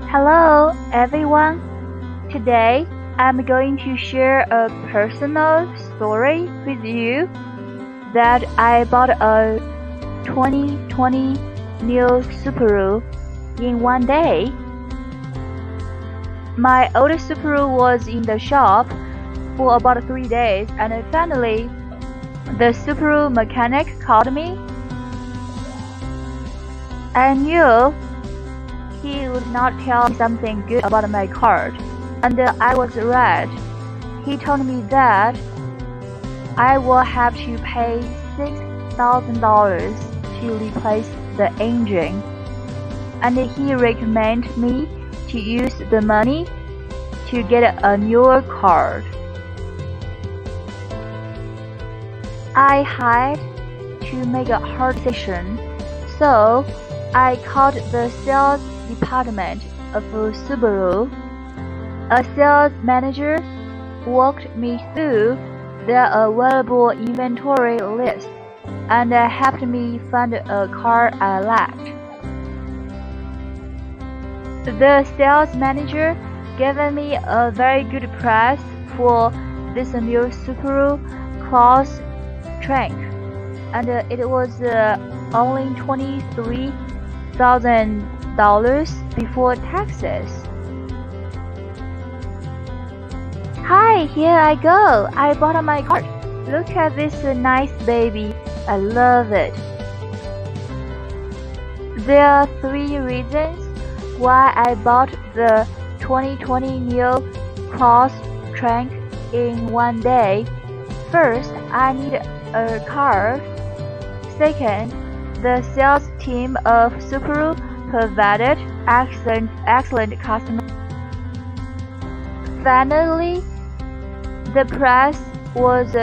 Hello everyone. Today I'm going to share a personal story with you that I bought a 2020 new Subaru in one day. My old Subaru was in the shop for about 3 days, and finally the Subaru mechanic called me. I knew he would not tell me something good about my car, and I was right. He told me that I will have to pay $6,000 to replace the engine, and he recommended me to use the money to get a newer car. I had to make a hard decision, so I called the sales department of Subaru. A sales manager walked me through the available inventory list and helped me find a car I liked. The sales manager gave me a very good price for this new Subaru Crosstrek, and it was only $23,000 before taxes. Hi, here I go. I bought my car. Look at this nice baby. I love it. There are 3 reasons why I bought the 2020 new Crosstrek in one day. First, I need a car. Second, the sales team of Subaru provided excellent customer. Finally, the price was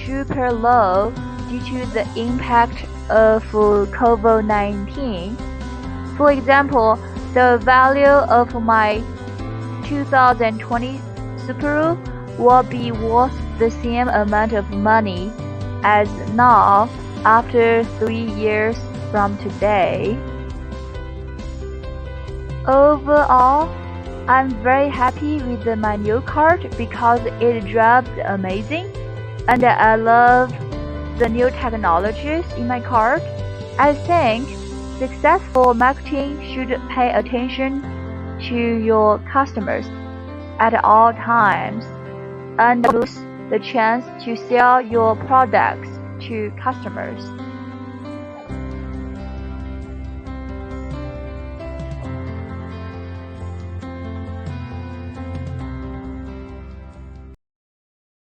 super low due to the impact of COVID-19. For example, the value of my 2020 Subaru will be worth the same amount of money as now after 3 years from today. Overall, I'm very happy with my new car because it drives amazing, and I love the new technologies in my car. I think successful marketing should pay attention to your customers at all times and lose the chance to sell your products to customers.